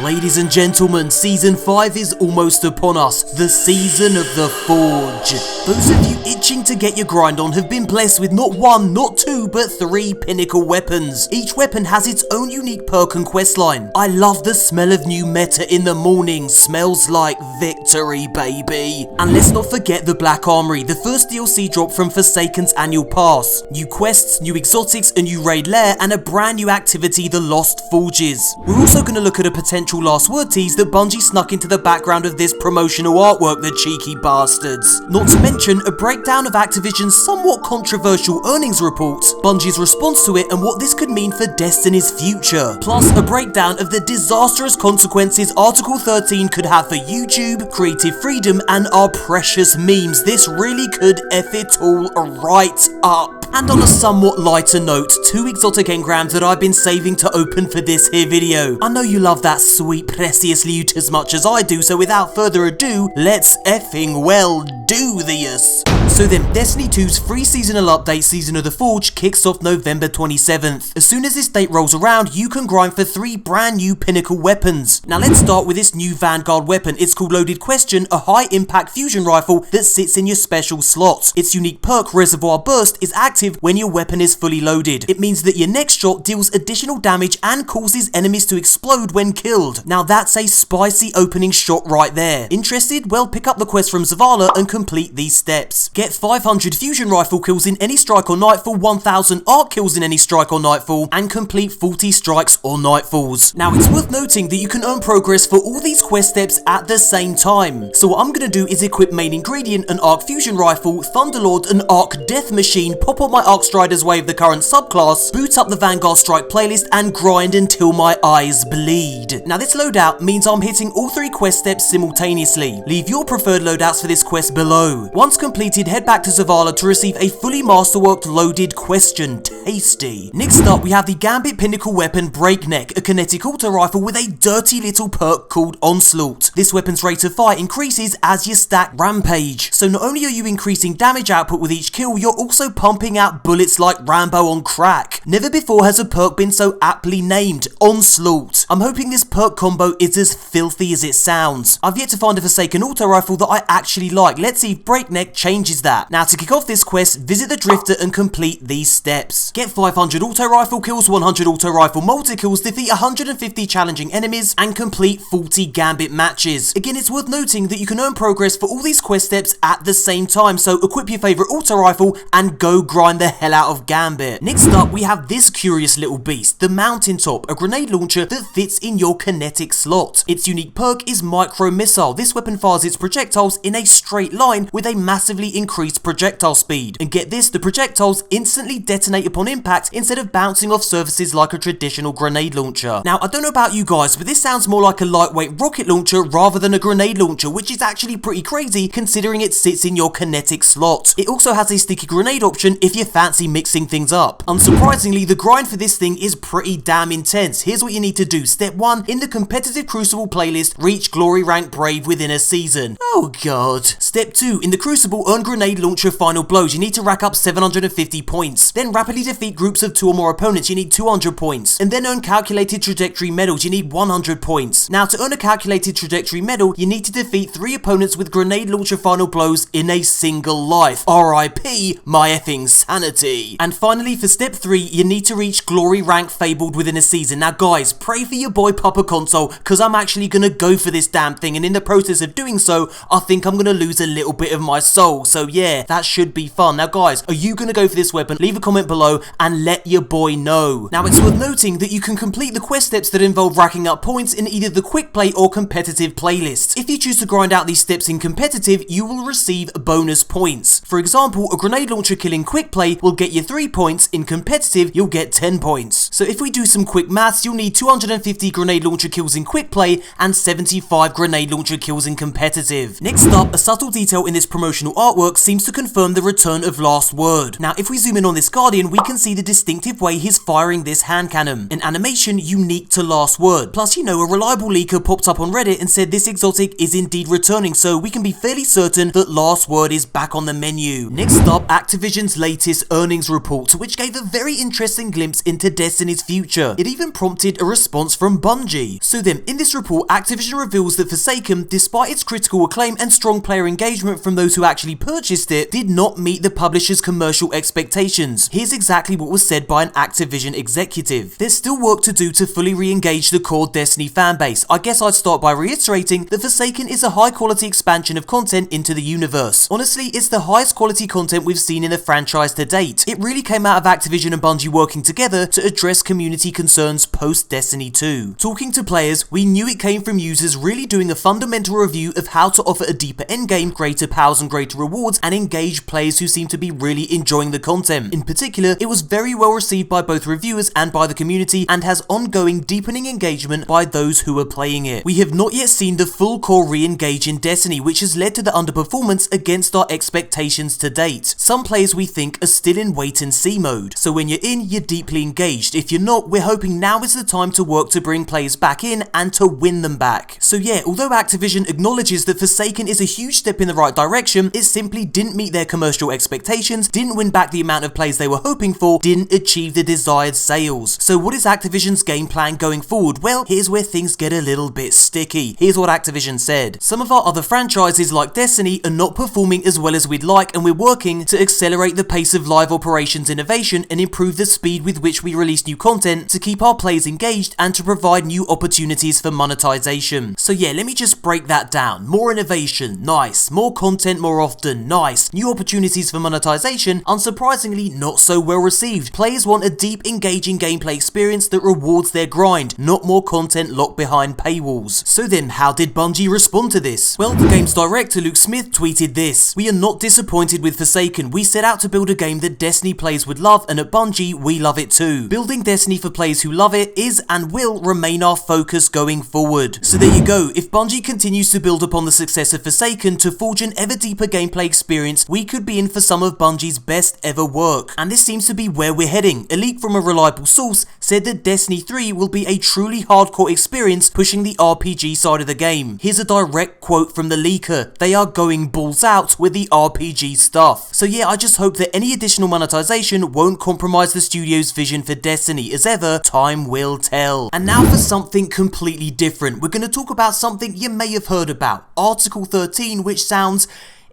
Ladies and gentlemen, Season 5 is almost upon us, the Season of the Forge. Those of you itching to get your grind on have been blessed with not one, not two, but 3 pinnacle weapons. Each weapon has its own unique perk and questline. I love the smell of new meta in the morning, smells like victory, baby. And let's not forget the Black Armory, the first DLC drop from Forsaken's annual pass. New quests, new exotics, a new raid lair, and a brand new activity, the Lost Forges. We're also going to look at a potential last word tease that Bungie snuck into the background of this promotional artwork, the cheeky bastards. Not to mention a breakdown of Activision's somewhat controversial earnings reports, Bungie's response to it and what this could mean for Destiny's future. Plus a breakdown of the disastrous consequences Article 13 could have for YouTube, creative freedom, and our precious memes. This really could F it all right up. And on a somewhat lighter note, 2 exotic engrams that I've been saving to open for this here video. I know you love that sweet precious loot as much as I do, so without further ado, let's effing well do this. So then, Destiny 2's free seasonal update, Season of the Forge, kicks off November 27th. As soon as this date rolls around, you can grind for 3 brand new pinnacle weapons. Now let's start with this new Vanguard weapon. It's called Loaded Question, a high impact fusion rifle that sits in your special slot. Its unique perk, Reservoir Burst, is active when your weapon is fully loaded. It means that your next shot deals additional damage and causes enemies to explode when killed. Now that's a spicy opening shot right there. Interested? Well, pick up the quest from Zavala and complete these steps. Get 500 fusion rifle kills in any strike or nightfall, 1000 arc kills in any strike or nightfall, and complete 40 strikes or nightfalls. Now it's worth noting that you can earn progress for all these quest steps at the same time. So what I'm gonna do is equip main ingredient, an arc fusion rifle, Thunderlord, an arc death machine, pop on my Arc Strider's Wave, the current subclass, boot up the Vanguard Strike playlist, and grind until my eyes bleed. Now this loadout means I'm hitting all 3 quest steps simultaneously. Leave your preferred loadouts for this quest below. Once completed, head back to Zavala to receive a fully masterworked Loaded Question. Tasty. Next up, we have the Gambit pinnacle weapon Breakneck, a kinetic auto rifle with a dirty little perk called Onslaught. This weapon's rate of fire increases as you stack Rampage. So not only are you increasing damage output with each kill, you're also pumping out bullets like Rambo on crack. Never before has a perk been so aptly named, Onslaught. I'm hoping this perk combo is as filthy as it sounds. I've yet to find a Forsaken auto rifle that I actually like. Let's see if Breakneck changes that. Now to kick off this quest, visit the Drifter and complete these steps. Get 500 auto rifle kills, 100 auto rifle multi-kills, defeat 150 challenging enemies, and complete 40 Gambit matches. Again, it's worth noting that you can earn progress for all these quest steps at the same time, so equip your favourite auto rifle and go grind the hell out of Gambit. Next up, we have this curious little beast, the Mountaintop, a grenade launcher that fits in your kinetic slot. Its unique perk is Micro Missile. This weapon fires its projectiles in a straight line with a massively increased projectile speed. And get this, the projectiles instantly detonate upon impact instead of bouncing off surfaces like a traditional grenade launcher. Now, I don't know about you guys, but this sounds more like a lightweight rocket launcher rather than a grenade launcher, which is actually pretty crazy considering it sits in your kinetic slot. It also has a sticky grenade option if you fancy mixing things up. Unsurprisingly, the grind for this thing is pretty damn intense. Here's what you need to do. Step 1, in the competitive Crucible playlist, reach Glory Rank Brave within a season. Oh god. Step 2, in the Crucible, earn grenade launcher final blows. You need to rack up 750 points. Then rapidly defeat groups of 2 or more opponents. You need 200 points. And then earn calculated trajectory medals. You need 100 points. Now to earn a calculated trajectory medal, you need to defeat 3 opponents with grenade launcher final blows in a single life. RIP my effing sanity. And finally, for step 3, you need to reach Glory Rank Fabled within a season. Now guys, pray for your boy MoreConsole, because I'm actually gonna go for this damn thing, and in the process of doing so, I think I'm gonna lose a little bit of my soul. So yeah, that should be fun. Now guys, are you gonna go for this weapon? Leave a comment below and let your boy know. Now it's worth noting that you can complete the quest steps that involve racking up points in either the quick play or competitive playlists. If you choose to grind out these steps in competitive, you will receive bonus points. For example, a grenade launcher kill in quick play will get you 3 points. In competitive, you'll get 10 points. So if we do some quick maths, you'll need 250 grenade launcher kills in quick play and 75 grenade launcher kills in competitive. Next up, a subtle detail in this promotional artwork seems to confirm the return of Last Word. Now if we zoom in on this Guardian, we can see the distinctive way he's firing this hand cannon, an animation unique to Last Word. Plus, you know, a reliable leaker popped up on Reddit and said this exotic is indeed returning, so we can be fairly certain that Last Word is back on the menu. Next up, Activision's latest latest earnings report, which gave a very interesting glimpse into Destiny's future. It even prompted a response from Bungie. So then, in this report, Activision reveals that Forsaken, despite its critical acclaim and strong player engagement from those who actually purchased it, did not meet the publisher's commercial expectations. Here's exactly what was said by an Activision executive. There's still work to do to fully re-engage the core Destiny fanbase. I guess I'd start by reiterating that Forsaken is a high-quality expansion of content into the universe. Honestly, it's the highest quality content we've seen in the franchise to date. It really came out of Activision and Bungie working together to address community concerns post-Destiny 2. Talking to players, we knew it came from users really doing a fundamental review of how to offer a deeper endgame, greater powers and greater rewards, and engage players who seem to be really enjoying the content. In particular, it was very well received by both reviewers and by the community, and has ongoing deepening engagement by those who are playing it. We have not yet seen the full core re-engage in Destiny, which has led to the underperformance against our expectations to date. Some players we think are still in wait and see mode. So when you're in, you're deeply engaged. If you're not, we're hoping now is the time to work to bring players back in and to win them back. So yeah, although Activision acknowledges that Forsaken is a huge step in the right direction, it simply didn't meet their commercial expectations, didn't win back the amount of players they were hoping for, didn't achieve the desired sales. So what is Activision's game plan going forward? Well, here's where things get a little bit sticky. Here's what Activision said. Some of our other franchises like Destiny are not performing as well as we'd like, and we're working to accelerate the pace of live operations innovation and improve the speed with which we release new content to keep our players engaged and to provide new opportunities for monetization. So yeah, let me just break that down. More innovation, nice. More content more often, nice. New opportunities for monetization, unsurprisingly not so well received. Players want a deep, engaging gameplay experience that rewards their grind, not more content locked behind paywalls. So then, how did Bungie respond to this? Well, the game's director Luke Smith tweeted this: "We are not disappointed with Forsaken. We set out to build a game that Destiny players would love, and at Bungie, we love it too. Building Destiny for players who love it is and will remain our focus going forward." So there you go. If Bungie continues to build upon the success of Forsaken to forge an ever deeper gameplay experience, we could be in for some of Bungie's best ever work. And this seems to be where we're heading. A leak from a reliable source said that Destiny 3 will be a truly hardcore experience, pushing the RPG side of the game. Here's a direct quote from the leaker: "They are going balls out with the RPG stuff." So yeah, I just hope that any additional monetization won't compromise the studio's vision for Destiny. As ever, time will tell. And now for something completely different. We're going to talk about something you may have heard about, Article 13, which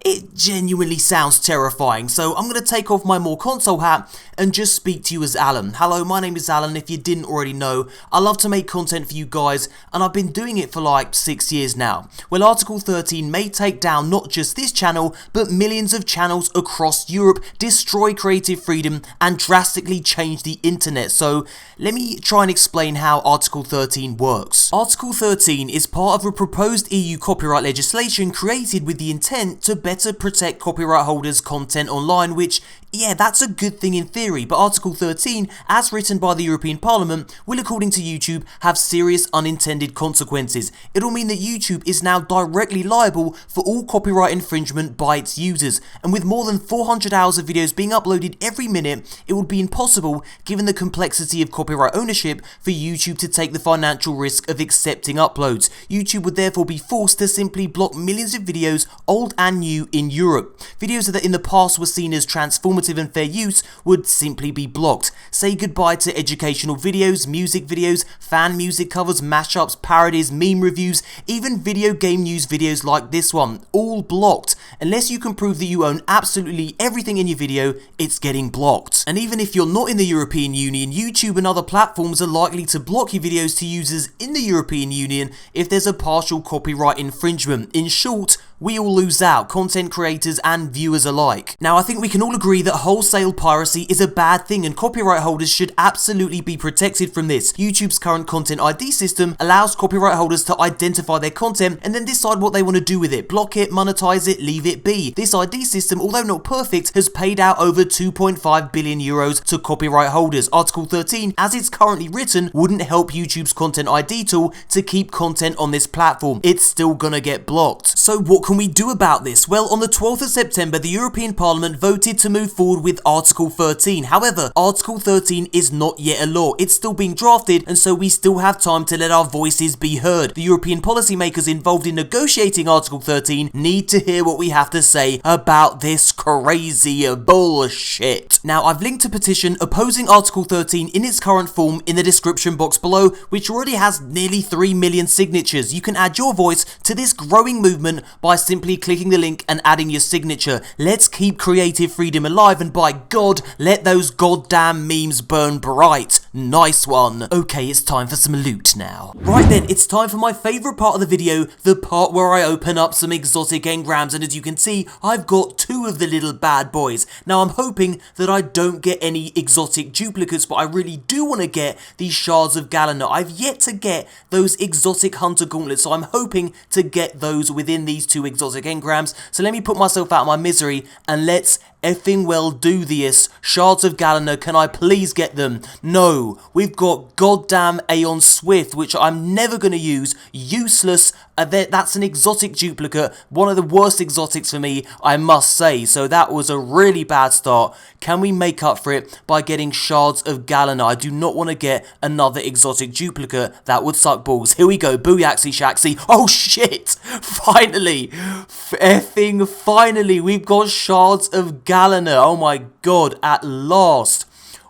it genuinely sounds terrifying. So I'm going to take off my MoreConsole hat and just speak to you as Alan. Hello, my name is Alan. If you didn't already know, I love to make content for you guys, and I've been doing it for like 6 years now. Well, Article 13 may take down not just this channel, but millions of channels across Europe, destroy creative freedom, and drastically change the internet. So let me try and explain how Article 13 works. Article 13 is part of a proposed EU copyright legislation created with the intent to better protect copyright holders' content online, which, yeah, that's a good thing in theory, but Article 13, as written by the European Parliament, will, according to YouTube, have serious unintended consequences. It'll mean that YouTube is now directly liable for all copyright infringement by its users, and with more than 400 hours of videos being uploaded every minute, it would be impossible, given the complexity of copyright ownership, for YouTube to take the financial risk of accepting uploads. YouTube would therefore be forced to simply block millions of videos, old and new, in Europe. Videos that in the past were seen as transformative and fair use would simply be blocked. Say goodbye to educational videos, music videos, fan music covers, mashups, parodies, meme reviews, even video game news videos like this one, all blocked. Unless you can prove that you own absolutely everything in your video, it's getting blocked. And even if you're not in the European Union, YouTube and other platforms are likely to block your videos to users in the European Union if there's a partial copyright infringement. In short, we all lose out, content creators and viewers alike. Now, I think we can all agree that wholesale piracy is a bad thing and copyright holders should absolutely be protected from this. YouTube's current content ID system allows copyright holders to identify their content and then decide what they want to do with it. Block it, monetize it, leave it be. This ID system, although not perfect, has paid out over 2.5 billion euros to copyright holders. Article 13, as it's currently written, wouldn't help YouTube's content ID tool to keep content on this platform. It's still gonna get blocked. So what can we do about this? Well, on the 12th of September, the European Parliament voted to move forward with Article 13. However, Article 13 is not yet a law. It's still being drafted, and so we still have time to let our voices be heard. The European policymakers involved in negotiating Article 13 need to hear what we have to say about this crazy bullshit. Now, I've linked a petition opposing Article 13 in its current form in the description box below, which already has nearly 3 million signatures. You can add your voice to this growing movement by simply clicking the link and adding your signature. Let's keep creative freedom alive, and by God, let those goddamn memes burn bright. Nice one. Okay, it's time for some loot now. Right then, it's time for my favourite part of the video, the part where I open up some exotic engrams, and as you can see, I've got 2 of the little bad boys. Now, I'm hoping that I don't get any exotic duplicates, but I really do want to get these shards of Galena. I've yet to get those exotic hunter gauntlets, so I'm hoping to get those within these 2 exotic engrams. So let me put myself out of my misery and let's effing well do this. Shards of Galena, can I please get them? No, we've got goddamn Aeon Swift, which I'm never going to use. Useless. That's an exotic duplicate. One of the worst exotics for me, I must say. So that was a really bad start. Can we make up for it by getting shards of Galena? I do not want to get another exotic duplicate. That would suck balls. Here we go. Booyaxy shaxy. Oh shit! Finally! Effing finally! We've got shards of Galena. Oh my god, at last.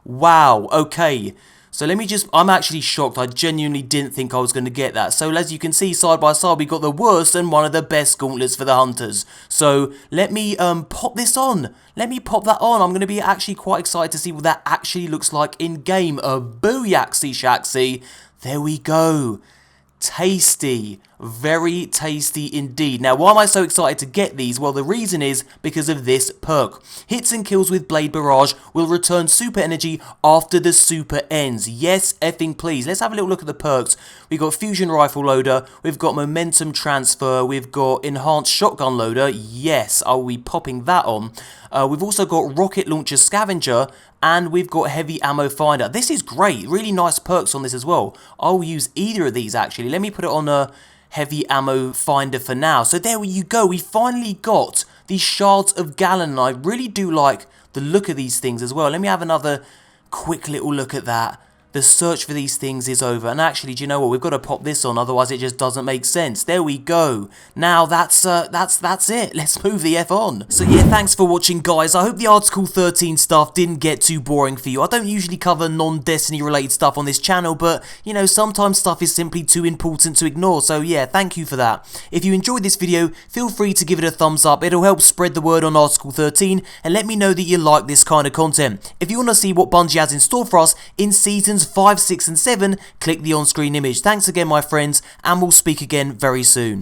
Wow, okay. So let me just, I'm actually shocked. I genuinely didn't think I was going to get that. So as you can see, side by side, we got the worst and one of the best gauntlets for the hunters. So let me pop this on. Let me pop that on. I'm going to be actually quite excited to see what that actually looks like in game. A booyaxy shaxy. There we go. Tasty. Very tasty indeed. Now, why am I so excited to get these? Well, the reason is because of this perk. Hits and kills with Blade Barrage will return super energy after the super ends. Yes, effing please. Let's have a little look at the perks. We've got Fusion Rifle Loader. We've got Momentum Transfer. We've got Enhanced Shotgun Loader. Yes, I'll be popping that on. We've also got Rocket Launcher Scavenger. And we've got Heavy Ammo Finder. This is great. Really nice perks on this as well. I'll use either of these actually. Let me put it on a Heavy Ammo Finder for now. So there you go. We finally got these shards of Galena. I really do like the look of these things as well. Let me have another quick little look at that. The search for these things is over. And actually, do you know what? We've got to pop this on, otherwise it just doesn't make sense. There we go. Now that's it. Let's move the F on. So yeah, thanks for watching, guys. I hope the Article 13 stuff didn't get too boring for you. I don't usually cover non-Destiny related stuff on this channel, but you know, sometimes stuff is simply too important to ignore. So yeah, thank you for that. If you enjoyed this video, feel free to give it a thumbs up. It'll help spread the word on Article 13 and let me know that you like this kind of content. If you want to see what Bungie has in store for us in Seasons 5, 6 and 7, click the on-screen image. Thanks again, my friends, and we'll speak again very soon.